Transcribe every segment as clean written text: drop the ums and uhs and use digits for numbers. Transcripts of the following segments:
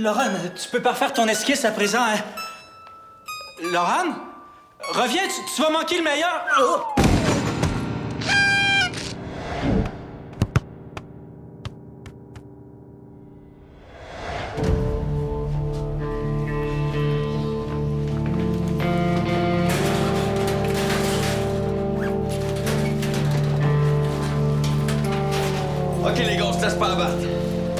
Laurent, tu peux pas refaire ton esquisse à présent, hein? Laurent? Reviens, tu vas manquer le meilleur! Oh! OK, les gars, on se laisse pas abattre.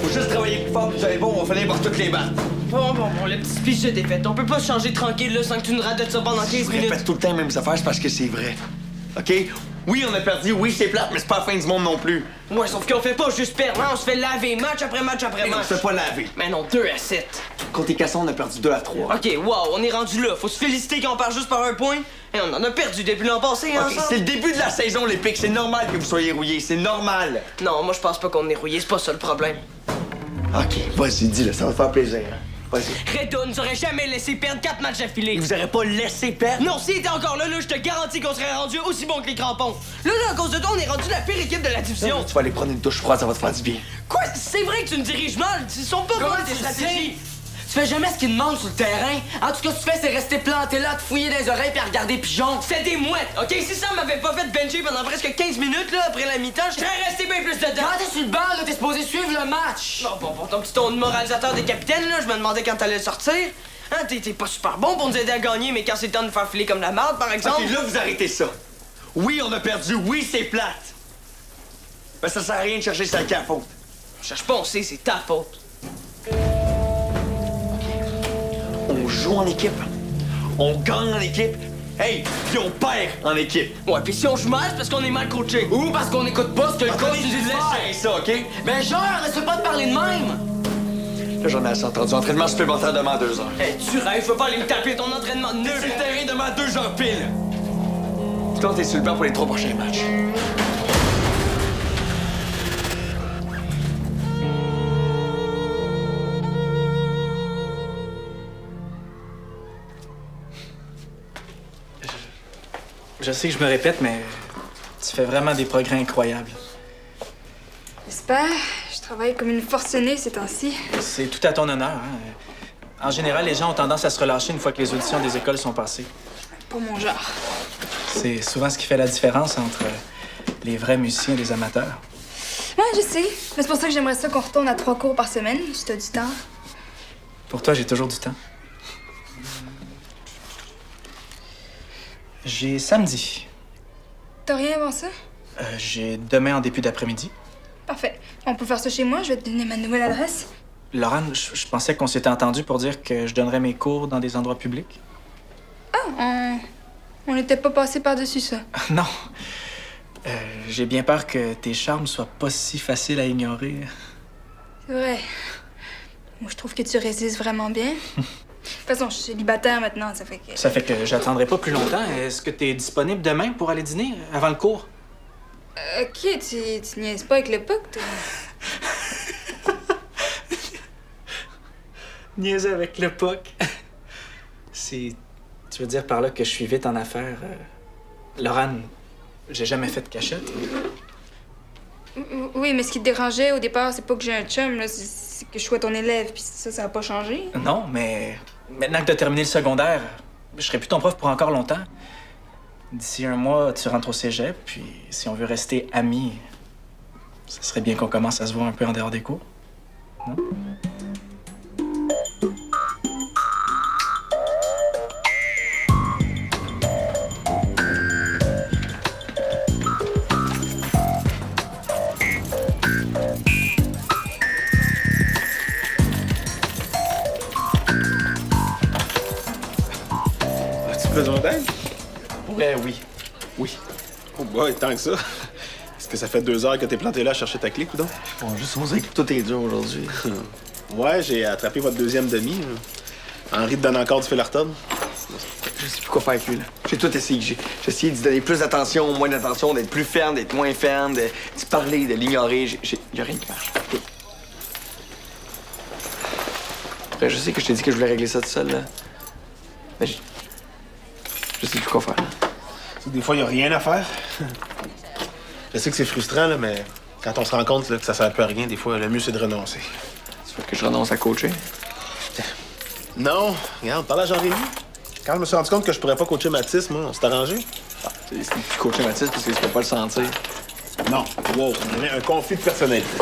Faut juste travailler plus fort, puis vous allez voir, on va finir par toutes les battre. Bon, le petit speech de défaite. On peut pas changer tranquille, là, sans que tu nous radotes ça pendant 15 Je minutes. répète tout le temps les mêmes affaires, c'est parce que c'est vrai. OK? Oui, on a perdu, oui, c'est plate, mais c'est pas la fin du monde non plus. Ouais, sauf qu'on fait pas juste perdre, hein, on se fait laver match après match après Hey, on match. se fait pas laver. Mais non, 2-7. Côté Casson, on a perdu 2-3. OK, wow, on est rendu là. Faut se féliciter qu'on part juste par un point. Et on en a perdu depuis l'an passé, hein, OK, c'est le début de la saison, les pics. C'est normal que vous soyez rouillés, c'est normal. Non, moi, je pense pas qu'on est rouillé, c'est pas ça le problème. OK, vas-y, dis-le, ça va te faire plaisir. Hein. Vas-y. Redo nous aurait jamais laissé perdre 4 matchs d'affilée. Il vous aurait pas laissé perdre? Non, s'il était encore là, je te garantis qu'on serait rendu aussi bon que les crampons. Là, à cause de toi, on est rendu la pire équipe de la division. Tu vas aller prendre une douche froide, ça va te faire du bien. Quoi? C'est vrai que tu me diriges mal. Ils sont pas bonnes tes stratégies. Tu fais jamais ce qu'ils demandent sur le terrain. En tout cas, ce que tu fais, c'est rester planté là, te fouiller dans les oreilles puis à regarder pigeons. C'est des mouettes, OK? Si ça m'avait pas fait bencher pendant presque 15 minutes, là, après la mi-temps, je serais resté bien plus dedans. Quand t'es sur le banc, là, t'es supposé suivre le match. Bon, pour ton petit ton de moralisateur des capitaines, là, je me demandais quand t'allais sortir. Hein, t'es pas super bon pour nous aider à gagner, mais quand c'est le temps de nous faire filer comme la marde, par exemple... OK, là, vous arrêtez ça. Oui, on a perdu. Oui, c'est plate. Mais ça sert à rien de chercher ça à faute. Je cherche pas, on sait, c'est ta faute. On joue en équipe. On gagne en équipe. Hey, puis on perd en équipe. Ouais, pis si on joue mal, c'est parce qu'on est mal coaché. Ou parce qu'on écoute pas ce que le coach nous dit de faire faire. ça, OK? Ben genre, laisse pas te parler de même. Là, j'en ai assez entendu. Entraînement supplémentaire demain à 2 heures. Hey, tu rêves, je veux pas aller me taper ton entraînement de nœud. C'est le terrain demain à 2 heures pile. Puis toi, t'es sur le banc pour les 3 prochains matchs. Je sais que je me répète, mais tu fais vraiment des progrès incroyables. J'espère. Je travaille comme une forcenée ces temps-ci. C'est tout à ton honneur. Hein? En général, les gens ont tendance à se relâcher une fois que les auditions des écoles sont passées. Pas mon genre. C'est souvent ce qui fait la différence entre les vrais musiciens et les amateurs. Ouais, je sais. Mais c'est pour ça que j'aimerais ça qu'on retourne à 3 cours par semaine, si t'as du temps. Pour toi, j'ai toujours du temps. J'ai samedi. T'as rien avant ça? J'ai demain en début d'après-midi. Parfait. On peut faire ça chez moi, je vais te donner ma nouvelle adresse. Laurent, je pensais qu'on s'était entendu pour dire que je donnerais mes cours dans des endroits publics. Ah, on n'était pas passé par-dessus ça. Non. J'ai bien peur que tes charmes soient pas si faciles à ignorer. C'est vrai. Moi, je trouve que tu résistes vraiment bien. De toute façon, je suis célibataire maintenant, ça fait que... Ça fait que j'attendrai pas plus longtemps. Est-ce que t'es disponible demain pour aller dîner avant le cours? OK, tu niaises pas avec le puck, toi. Niaiser avec le puck. Tu veux dire par là que je suis vite en affaires? Laurent, j'ai jamais fait de cachette. Oui, mais ce qui te dérangeait au départ, c'est pas que j'ai un chum, là, c'est que je sois ton élève, puis ça a pas changé. Non, mais maintenant que t'as terminé le secondaire, je serai plus ton prof pour encore longtemps. D'ici un mois, tu rentres au cégep, puis si on veut rester amis, ce serait bien qu'on commence à se voir un peu en dehors des cours. Non? As-tu besoin d'aide? Oui. Oui. Oh boy, tant que ça. Est-ce que ça fait 2 heures que t'es planté là à chercher ta clé, coudonc? Bon, juste on dirait que tout est dur aujourd'hui. Ouais, j'ai attrapé votre deuxième demi. Henri te donne encore du fil à retordre. Je sais plus quoi faire avec lui, là. J'ai tout essayé. J'ai essayé de lui donner plus d'attention, moins d'attention, d'être plus ferme, d'être moins ferme, de parler, de l'ignorer. Y a rien qui marche. Après, je sais que je t'ai dit que je voulais régler ça tout seul, là. Mais je sais plus quoi faire. Des fois, y a rien à faire. Je sais que c'est frustrant, là, mais quand on se rend compte là, que ça sert plus à rien, des fois, le mieux, c'est de renoncer. Tu veux que je renonce à coacher? Non, regarde, parle à Jean-Rémy. Quand je me suis rendu compte que je pourrais pas coacher Mathis, moi, on s'est arrangé. C'était plus coacher Mathis parce que tu peux pas le sentir. Non, wow, on avait un conflit de personnalité.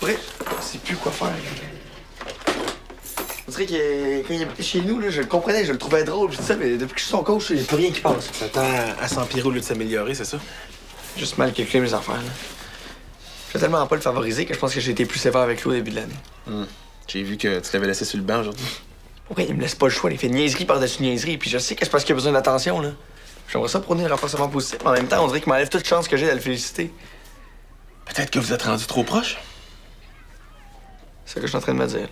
Vrai, je sais plus quoi faire. On dirait que quand il habitait chez nous, là, je le comprenais, je le trouvais drôle, pis tout ça, mais depuis que je suis son coach, il n'y a plus rien qui passe. Ça tend à s'empirer au lieu de s'améliorer, c'est ça? Juste mal calculer mes affaires, là. Je veux tellement pas le favoriser que je pense que j'ai été plus sévère avec lui au début de l'année. J'ai vu que tu l'avais laissé sur le banc aujourd'hui. Ouais, il me laisse pas le choix, il fait niaiserie par-dessus niaiserie, puis je sais que c'est parce qu'il a besoin d'attention, là. J'aimerais ça prôner un renforcement positif, mais en même temps, on dirait qu'il m'enlève toute chance que j'ai de le féliciter. Peut-être que vous êtes rendu trop proche. C'est ce que je suis en train de me dire, là.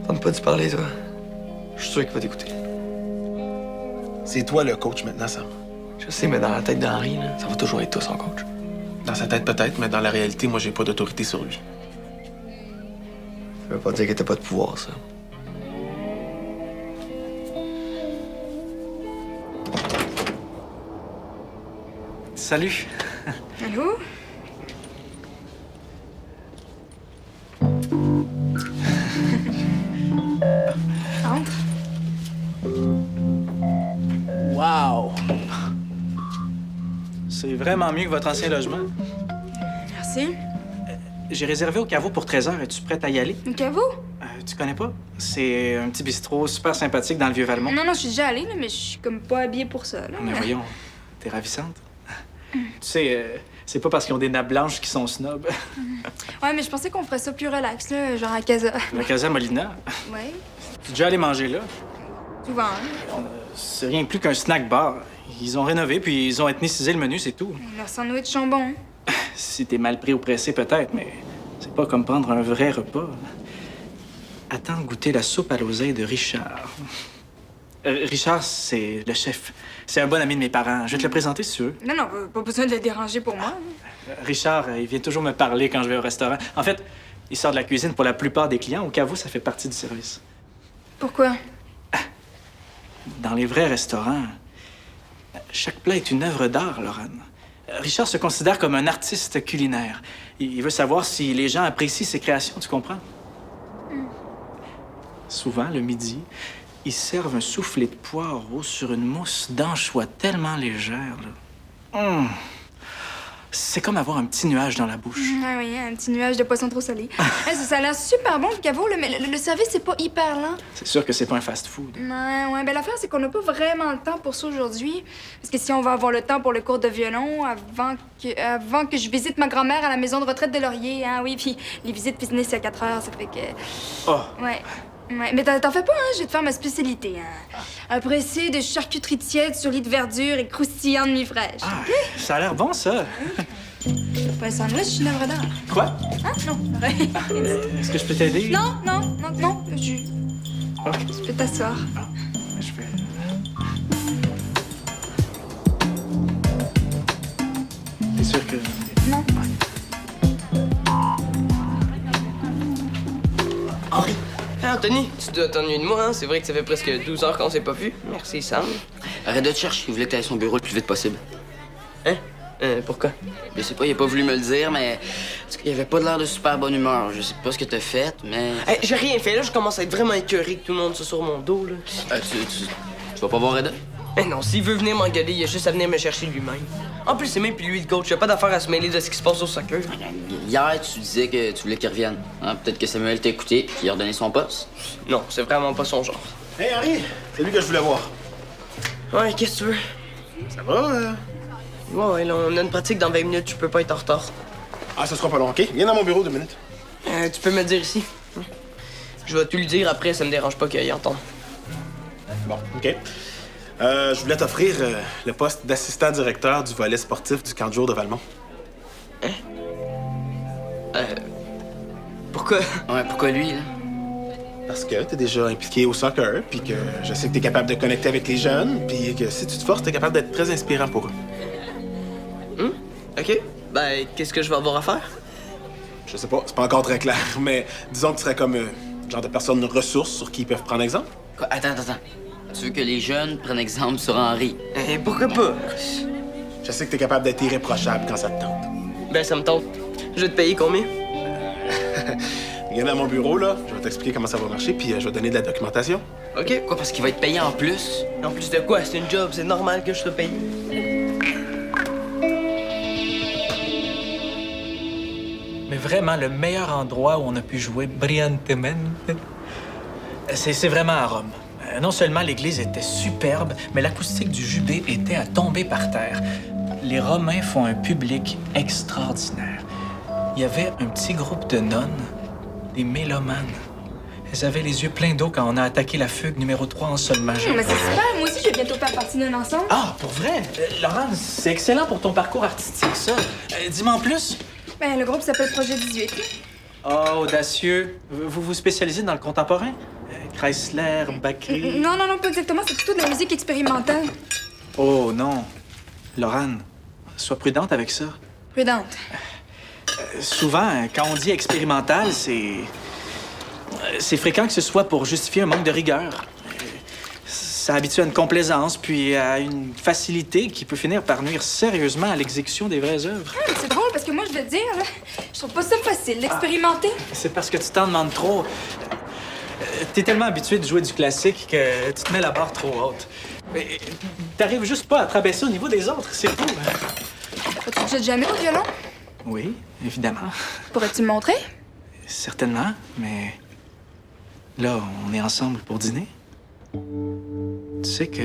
Tente pas d'y parler, toi. Je suis sûr qu'il va t'écouter. C'est toi le coach maintenant, Sam. Je sais, mais dans la tête d'Henri, là, ça va toujours être toi son coach. Dans sa tête peut-être, mais dans la réalité, moi, j'ai pas d'autorité sur lui. Ça veut pas dire que t'as pas de pouvoir, ça. Salut. Allô? Entre. Wow. C'est vraiment mieux que votre ancien logement. Merci. J'ai réservé au caveau pour 13h. Es-tu prête à y aller? Le caveau? Tu connais pas? C'est un petit bistrot super sympathique dans le Vieux-Valmont. Non, je suis déjà allée, là, mais je suis comme pas habillée pour ça, là. Mais voyons, t'es ravissante. Tu sais, c'est pas parce qu'ils ont des nappes blanches qu'ils sont snobs. Ouais, mais je pensais qu'on ferait ça plus relax, là, genre à Casa. La Casa Molina. Ouais, Tu es déjà allé manger là? souvent, hein. C'est rien de plus qu'un snack bar. Ils ont rénové puis ils ont ethnicisé le menu, c'est tout. Leurs sandwichs sont bons. Si t'es mal pris ou pressé, peut-être, mais c'est pas comme prendre un vrai repas. Attends de goûter la soupe à l'oseille de Richard. Richard, c'est le chef. C'est un bon ami de mes parents. Je vais te le présenter si tu veux. Non, pas besoin de le déranger pour moi. Richard, il vient toujours me parler quand je vais au restaurant. En fait, il sort de la cuisine pour la plupart des clients. Au caveau, ça fait partie du service. Pourquoi? Dans les vrais restaurants, chaque plat est une œuvre d'art, Laurane. Richard se considère comme un artiste culinaire. Il veut savoir si les gens apprécient ses créations, tu comprends? Souvent, le midi, ils servent un soufflé de poireaux sur une mousse d'anchois tellement légère. Là. C'est comme avoir un petit nuage dans la bouche. Ah oui, un petit nuage de poisson trop salé. Ça a l'air super bon, le caveau, là, mais le service, c'est pas hyper lent. C'est sûr que c'est pas un fast-food. Ouais, ben l'affaire, c'est qu'on n'a pas vraiment le temps pour ça aujourd'hui. Parce que si on va avoir le temps pour le cours de violon avant que je visite ma grand-mère à la maison de retraite de Laurier, hein, oui, puis les visites finissent à 4 heures, ça fait que... Oh! Ouais. Ouais, mais t'en fais pas, hein, je vais te faire ma spécialité. Hein. Un pressé de charcuterie tiède sur lit de verdure et croustillant de nuit fraîche. Ah, ça a l'air bon, ça. Pas un sandwich, je suis une œuvre d'art. Quoi? Hein? Non, Est-ce que je peux t'aider? non, tu peux t'asseoir. Je peux... T'es sûr que... Non. Henri! Hey, Anthony, tu dois t'ennuyer de moi, hein? C'est vrai que ça fait presque 12 heures qu'on s'est pas vu. Merci, Sam. Arrête de te chercher, il voulait que t'ailles à son bureau le plus vite possible. Hein? Pourquoi? Je sais pas, il a pas voulu me le dire, mais parce qu'il avait pas de l'air de super bonne humeur. Je sais pas ce que t'as fait, mais... Hey, j'ai rien fait, là, je commence à être vraiment écœuré que tout le monde soit sur mon dos, là. Tu vas pas voir Reda? Eh non, s'il veut venir m'engueuler, il a juste à venir me chercher lui-même. En plus, c'est même puis lui le coach, il a pas d'affaire à se mêler de ce qui se passe au soccer. Hier, tu disais que tu voulais qu'il revienne. Hein? Peut-être que Samuel t'a écouté et qu'il a redonné son poste. Non, c'est vraiment pas son genre. Hey, Henri, c'est lui que je voulais voir. Ouais, qu'est-ce que tu veux? Ça va? Ouais, là, on a une pratique dans 20 minutes, tu peux pas être en retard. Ah, ça sera pas long, OK? Viens dans mon bureau 2 minutes. Tu peux me le dire ici. Je vais tout lui dire après, ça me dérange pas qu'il y entende. Bon, OK. Je voulais t'offrir le poste d'assistant directeur du volet sportif du camp de jour de Valmont. Pourquoi? Ouais, pourquoi lui, là? Parce que t'es déjà impliqué au soccer, puis que je sais que t'es capable de connecter avec les jeunes, puis que si tu te forces, t'es capable d'être très inspirant pour eux. OK. Ben, qu'est-ce que je vais avoir à faire? Je sais pas, c'est pas encore très clair, mais disons que tu serais comme le genre de personne ressource sur qui ils peuvent prendre exemple. Quoi? Attends. Tu veux que les jeunes prennent exemple sur Henri? Pourquoi pas? Je sais que t'es capable d'être irréprochable quand ça te tente. Ben, ça me tente. Je vais te payer combien? Viens dans mon bureau, là. Je vais t'expliquer comment ça va marcher, puis je vais donner de la documentation. OK. Quoi, parce qu'il va être payé en plus? En plus de quoi, c'est une job, c'est normal que je te paye. Mais vraiment, le meilleur endroit où on a pu jouer brillantement, c'est vraiment à Rome. Non seulement l'église était superbe, mais l'acoustique du jubé était à tomber par terre. Les Romains font un public extraordinaire. Il y avait un petit groupe de nonnes, des mélomanes. Elles avaient les yeux pleins d'eau quand on a attaqué la fugue numéro 3 en sol majeur. Mais c'est super, moi aussi je vais bientôt faire partie d'un ensemble. Ah, pour vrai? Laurent, c'est excellent pour ton parcours artistique, ça. Dis-moi en plus. Ben, le groupe s'appelle Projet 18. Ah, audacieux. Vous vous spécialisez dans le contemporain? Chrysler, Bakri... Non, pas exactement, c'est plutôt de la musique expérimentale. Oh, non. Laurent, sois prudente avec ça. Prudente. Souvent, quand on dit expérimental, c'est fréquent que ce soit pour justifier un manque de rigueur. Ça habitue à une complaisance, puis à une facilité qui peut finir par nuire sérieusement à l'exécution des vraies œuvres. C'est drôle parce que moi, je vais te dire, là, je trouve pas ça facile d'expérimenter. C'est parce que tu t'en demandes trop. T'es tellement habitué de jouer du classique que tu te mets la barre trop haute. Mais t'arrives juste pas à te rabaisser au niveau des autres, c'est tout. Tu te jettes jamais au violon? Oui, évidemment. Pourrais-tu me montrer? Certainement, mais là, on est ensemble pour dîner. Tu sais que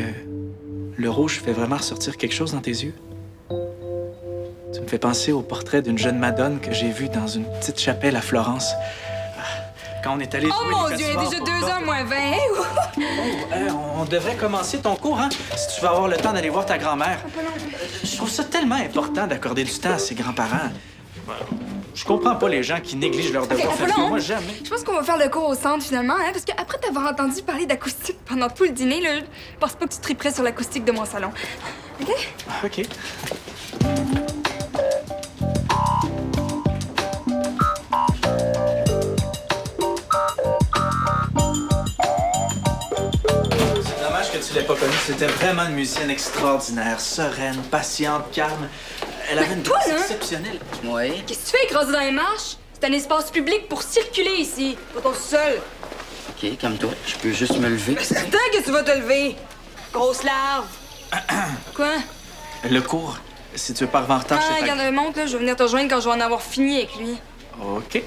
le rouge fait vraiment ressortir quelque chose dans tes yeux. Tu me fais penser au portrait d'une jeune Madone que j'ai vue dans une petite chapelle à Florence. Quand on est allé jouer Oh mon les Dieu, il est quatuors déjà pour 2h moins 20. on devrait commencer ton cours, hein? Si tu veux avoir le temps d'aller voir ta grand-mère. Je trouve ça tellement important d'accorder du temps à ses grands-parents. Je comprends pas les gens qui négligent leurs devoirs familiaux. Moi, jamais. Je pense qu'on va faire le cours au centre finalement, hein, parce qu'après t'avoir entendu parler d'acoustique pendant tout le dîner, là, je pense pas que tu triperais sur l'acoustique de mon salon. OK? OK. C'est dommage que tu l'aies pas connue. C'était vraiment une musicienne extraordinaire, sereine, patiente, calme. Elle avait une toi, voix là? exceptionnelle. Oui. Qu'est-ce que tu fais écrasé dans les marches? C'est un espace public pour circuler ici, pas ton seul. OK, calme-toi. Je peux juste me lever. Certain que tu vas te lever. Grosse larve. Quoi? Le cours, si tu veux pas arriver en retard, Ah, je regarde, monte, là, je vais venir te rejoindre quand je vais en avoir fini avec lui. OK.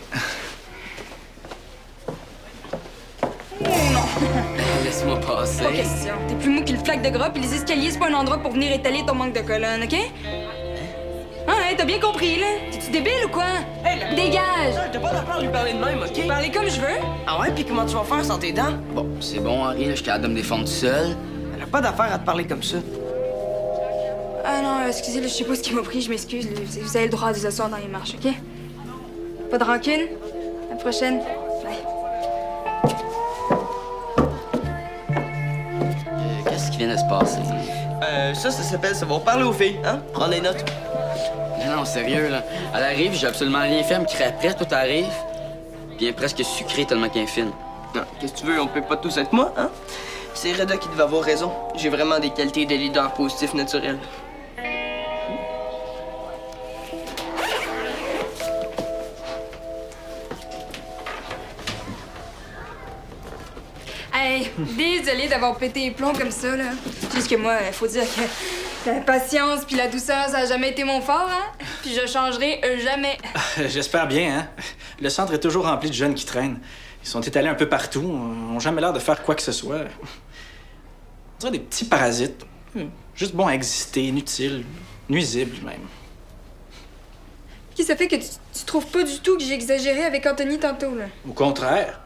Laisse-moi passer. Pas question. T'es plus mou qu'une flaque de gras, puis les escaliers, c'est pas un endroit pour venir étaler ton manque de colonne, OK? Ah, ouais, t'as bien compris, là? T'es-tu débile ou quoi? Hey, la... Dégage! T'as pas d'affaire à lui parler de même, Je OK? peux parler comme je veux. Ah ouais, puis comment tu vas faire sans tes dents? Bon, c'est bon, Henri, là, je suis capable de me défendre tout seul. Elle a pas d'affaire à te parler comme ça. Ah non, excusez, là, je sais pas ce qui m'a pris, je m'excuse. Là. Vous avez le droit de vous asseoir dans les marches, OK? Pas de rancune? À la prochaine. Bye. Qu'est-ce qui vient de se passer? Ça s'appelle ça va parler aux filles, hein? Prends des notes. Non, sérieux, là. Elle arrive, j'ai absolument rien fait, elle me crie après, tout arrive. Puis elle est presque sucrée tellement qu'elle est fine. Non, qu'est-ce que tu veux, on peut pas tous être moi, hein? C'est Reda qui devait avoir raison. J'ai vraiment des qualités de leader positif naturel. Hey, désolée d'avoir pété les plombs comme ça, là. Juste que moi, faut dire que la patience puis la douceur, ça a jamais été mon fort, hein? Puis je changerai jamais. J'espère bien, hein? Le centre est toujours rempli de jeunes qui traînent. Ils sont étalés un peu partout, n'ont jamais l'air de faire quoi que ce soit. On dirait des petits parasites. Juste bons à exister, inutiles, nuisibles même. Qu'est-ce que ça fait que tu trouves pas du tout que j'ai exagéré avec Anthony tantôt, là? Au contraire,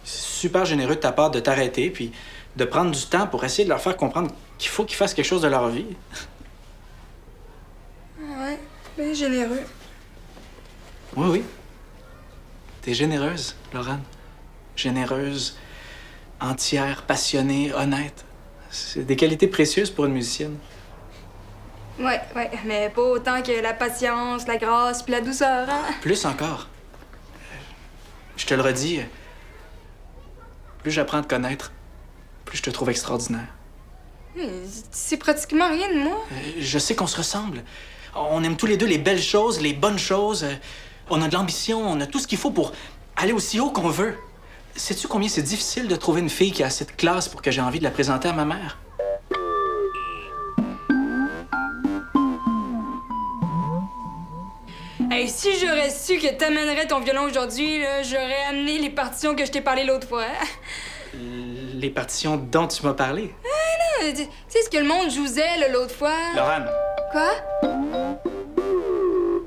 c'est super généreux de ta part de t'arrêter puis de prendre du temps pour essayer de leur faire comprendre qu'il faut qu'ils fassent quelque chose de leur vie. Ouais, bien généreux. Oui, oui. T'es généreuse, Laurent. Généreuse, entière, passionnée, honnête. C'est des qualités précieuses pour une musicienne. Ouais, mais pas autant que la patience, la grâce puis la douceur, hein? Plus encore. Je te le redis, plus j'apprends à te connaître, plus je te trouve extraordinaire. C'est pratiquement rien de moi. Je sais qu'on se ressemble. On aime tous les deux les belles choses, les bonnes choses. On a de l'ambition, on a tout ce qu'il faut pour aller aussi haut qu'on veut. Sais-tu combien c'est difficile de trouver une fille qui a assez de classe pour que j'ai envie de la présenter à ma mère? Hey, si j'aurais su que t'amènerais ton violon aujourd'hui, là, j'aurais amené les partitions que je t'ai parlé l'autre fois. Les partitions dont tu m'as parlé. Tu sais ce que le monde jouait là, l'autre fois? Laurent. Quoi?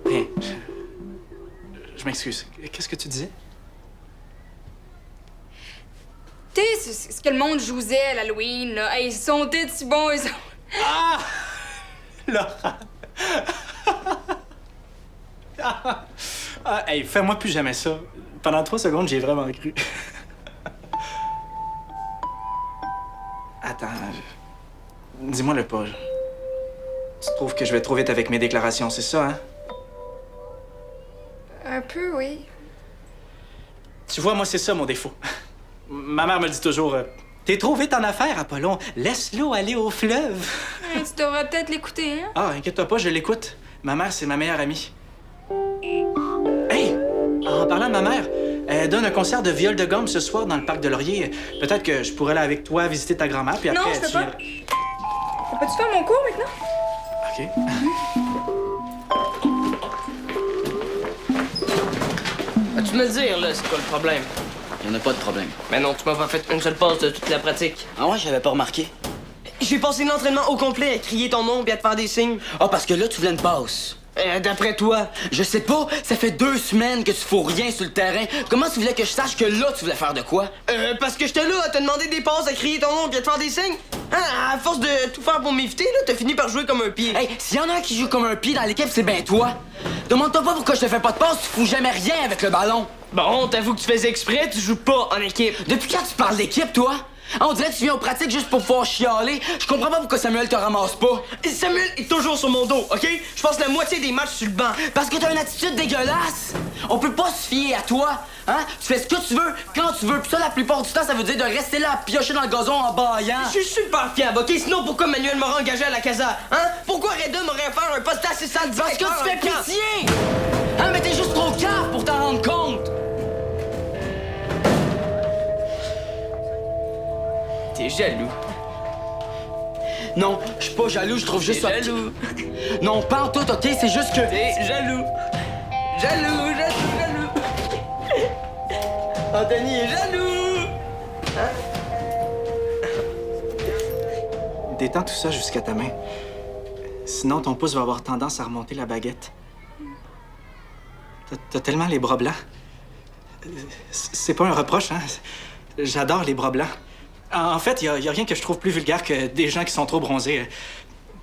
Rien. Je m'excuse. Qu'est-ce que tu disais? Tu sais ce que le monde jouait à l'Halloween, là? Hey, ils sont si bons, ils sont... Ah! Laurent! Ah, hey, fais-moi plus jamais ça. Pendant 3 secondes, j'ai vraiment cru. Attends. Dis-moi-le pas. Tu trouves que je vais trop vite avec mes déclarations, c'est ça, hein? Un peu, oui. Tu vois, moi, c'est ça mon défaut. Ma mère me dit toujours t'es trop vite en affaires, Apollon. Laisse l'eau aller au fleuve. Tu devrais peut-être l'écouter, hein? Ah, inquiète-toi pas, je l'écoute. Ma mère, c'est ma meilleure amie. Hey! En parlant de ma mère, elle donne un concert de viol de gomme ce soir dans le parc de Laurier. Peut-être que je pourrais aller avec toi visiter ta grand-mère, puis après... Non, je peux tu pas. viendras- Peux-tu faire mon cours maintenant? OK. Vas-tu me le dire, là, c'est quoi le problème? Il n'y en a pas de problème. Mais non, tu m'as pas fait une seule passe de toute la pratique. Ah ouais, j'avais pas remarqué. J'ai passé l'entraînement au complet à crier ton nom et à te faire des signes. Ah, parce que là, tu voulais une passe. D'après toi. Je sais pas, ça fait 2 semaines que tu fous rien sur le terrain. Comment tu voulais que je sache que là, tu voulais faire de quoi? Parce que j'étais là à te demander des passes, à crier ton nom et à te faire des signes. Hein, à force de tout faire pour m'éviter, là, t'as fini par jouer comme un pied. Hey, s'il y en a un qui joue comme un pied dans l'équipe, c'est bien toi. Demande-toi pas pourquoi je te fais pas de passe, tu fous jamais rien avec le ballon. Bon, t'avoues que tu fais exprès, tu joues pas en équipe. Depuis quand tu parles d'équipe, toi? Ah, on dirait que tu viens aux pratiques juste pour pouvoir chialer. Je comprends pas pourquoi Samuel te ramasse pas. Samuel est toujours sur mon dos, OK? Je passe la moitié des matchs sur le banc. Parce que t'as une attitude dégueulasse. On peut pas se fier à toi. Hein? Tu fais ce que tu veux, quand tu veux. Pis ça, la plupart du temps, ça veut dire de rester là à piocher dans le gazon en baillant. Je suis super fiable, OK? Sinon, pourquoi Manuel m'aurait engagé à la casa? Hein? Pourquoi Reda m'aurait fait un poste assez sale Parce que directeur tu fais en camp? pitié. Hein, mais t'es juste trop cave pour t'en rendre compte. T'es jaloux. Non, je suis pas jaloux, je trouve juste ça... T'es jaloux. Non, pas en tout, OK? C'est juste que... T'es jaloux. Jaloux, jaloux, jaloux. Anthony est jaloux. Détends tout ça jusqu'à ta main. Sinon, ton pouce va avoir tendance à remonter la baguette. T'as tellement les bras blancs. C'est pas un reproche, hein? J'adore les bras blancs. En fait, y a rien que je trouve plus vulgaire que des gens qui sont trop bronzés.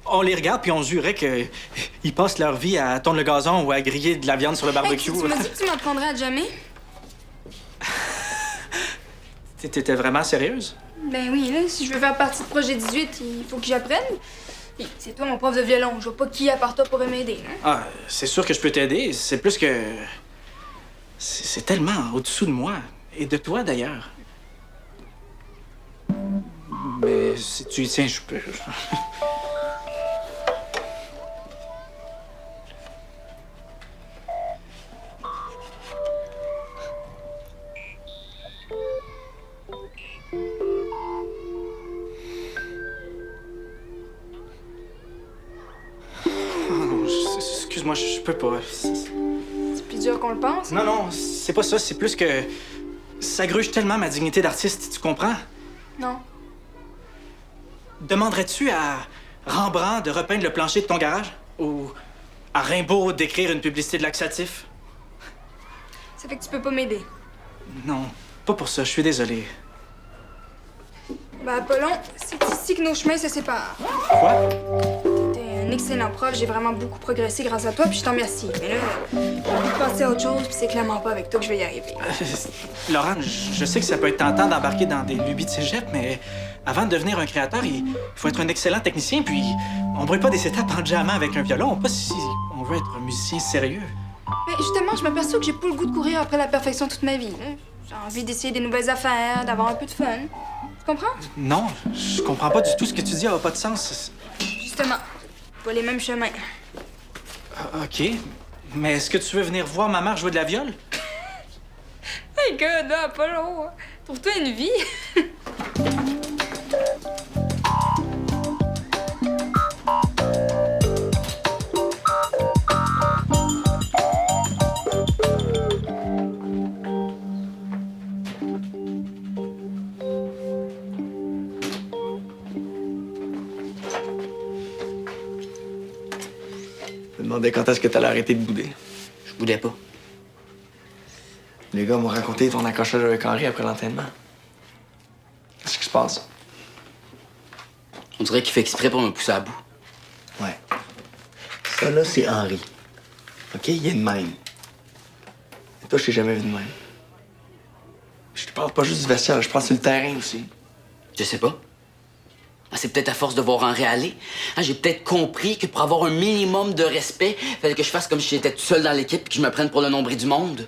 On les regarde puis on jurait qu'ils passent leur vie à tondre le gazon ou à griller de la viande sur le Hey, barbecue. tu m'as dit que tu m'apprendrais à jamais? T'étais vraiment sérieuse? Ben oui, là, si je veux faire partie de Projet 18, il faut que j'apprenne. Puis c'est toi mon prof de violon, je vois pas qui à part toi pourrait m'aider, hein? Ah, c'est sûr que je peux t'aider. C'est plus que... C'est tellement au-dessous de moi. Et de toi, d'ailleurs. Mais si tu y tiens, je peux... Excuse-moi, je peux pas. C'est plus dur qu'on le pense. Non, non, c'est pas ça. C'est plus que... Ça gruge tellement ma dignité d'artiste, tu comprends? Non. Demanderais-tu à Rembrandt de repeindre le plancher de ton garage? Ou à Rimbaud d'écrire une publicité de laxatif? Ça fait que tu peux pas m'aider. Non, pas pour ça. Je suis désolé. Ben, Apollon, c'est ici que nos chemins se séparent. Quoi? T'es un excellent prof, j'ai vraiment beaucoup progressé grâce à toi, puis je t'en remercie. Mais là, j'ai envie de passer à autre chose, puis c'est clairement pas avec toi que je vais y arriver. Laurent, je sais que ça peut être tentant d'embarquer dans des lubies de cégep, mais avant de devenir un créateur, il faut être un excellent technicien, puis on brûle pas des étapes en jammant avec un violon, pas si on veut être un musicien sérieux. Mais justement, je m'aperçois que j'ai pas le goût de courir après la perfection toute ma vie. Hein. J'ai envie d'essayer des nouvelles affaires, d'avoir un peu de fun. Tu comprends? Non, je comprends pas du tout ce que tu dis, ça a pas de sens. Justement, pas les mêmes chemins. OK, mais est-ce que tu veux venir voir ma mère jouer de la viole? my god, là, Apollon! Trouve-toi une vie! Je me demandais quand est-ce que t'allais arrêter de bouder. Je boudais pas. Les gars m'ont raconté ton accrochage avec Henri après l'entraînement. Qu'est-ce qui se passe? On dirait qu'il fait exprès pour me pousser à bout. Ouais. Ça, là, c'est Henri. OK? Il est de même. Et toi, je t'ai jamais vu de même. Je te parle pas juste du vestiaire, je parle sur le terrain aussi. Je sais pas. Ah, c'est peut-être à force de voir Henri aller. Ah, j'ai peut-être compris que pour avoir un minimum de respect, il fallait que je fasse comme si j'étais tout seul dans l'équipe et que je me prenne pour le nombril du monde.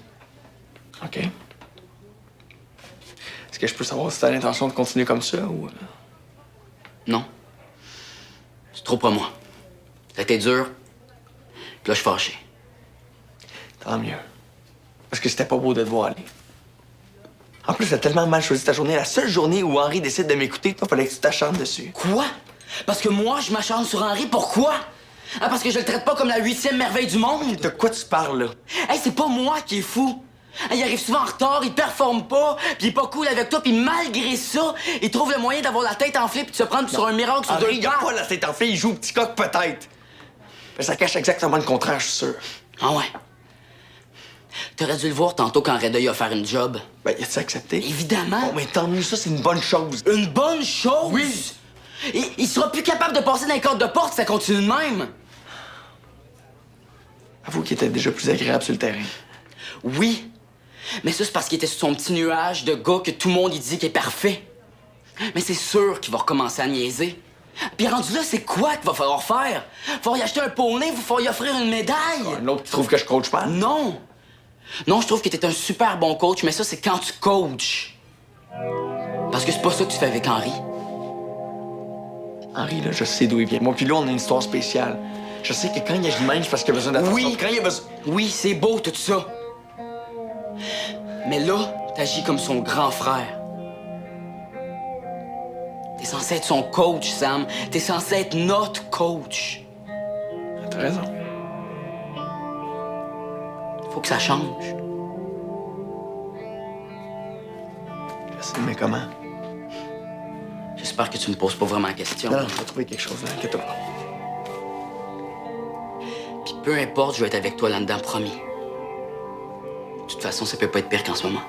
OK. Est-ce que je peux savoir si t'as l'intention de continuer comme ça ou... Non. C'est trop pour moi. Ça a été dur. Puis là, je suis fâché. Tant mieux. Parce que c'était pas beau de te voir aller. En plus, t'as tellement mal choisi ta journée. La seule journée où Henri décide de m'écouter, toi, fallait que tu t'acharnes dessus. Quoi? Parce que moi, je m'acharne sur Henri. Pourquoi? Ah, parce que je le traite pas comme la 8e merveille du monde? De quoi tu parles, là? Hey, c'est pas moi qui est fou. Hey, il arrive souvent en retard, il performe pas, puis il est pas cool avec toi, puis malgré ça, il trouve le moyen d'avoir la tête enflée puis de se prendre sur un miracle sur deux Henri, il a gars. pas la tête enflée, il joue au petit coq peut-être. Mais ça cache exactement le contraire, je suis sûr. Ah ouais? T'aurais dû le voir tantôt quand Reda a offert une job. Ben, y a-tu accepté? Évidemment. Bon, mais tant mieux, ça, c'est une bonne chose. Une bonne chose? Oui. Il sera plus capable de passer dans les cadres de porte si ça continue de même. Avoue qu'il était déjà plus agréable sur le terrain. Oui. Mais ça, c'est parce qu'il était sur son petit nuage de gars que tout le monde il dit qu'il est parfait. Mais c'est sûr qu'il va recommencer à niaiser. Puis rendu là, c'est quoi qu'il va falloir faire? Faut y acheter un poney, faut y offrir une médaille. Un autre qui trouve que je coach mal? Non. Non, je trouve que t'es un super bon coach, mais ça, c'est quand tu coaches. Parce que c'est pas ça que tu fais avec Henri. Henri, là, je sais d'où il vient. Moi, puis là, on a une histoire spéciale. Je sais que quand il agit de même, c'est parce qu'il a besoin d'attention. Oui. Quand il a besoin... Oui, c'est beau tout ça. Mais là, t'agis comme son grand frère. T'es censé être son coach, Sam. T'es censé être notre coach. T'as raison. Faut que ça change. Je sais, mais comment? J'espère que tu me poses pas vraiment la question. Non, je vais trouver quelque chose, là. Inquiète-toi pas. Puis peu importe, je vais être avec toi là-dedans, promis. De toute façon, ça peut pas être pire qu'en ce moment.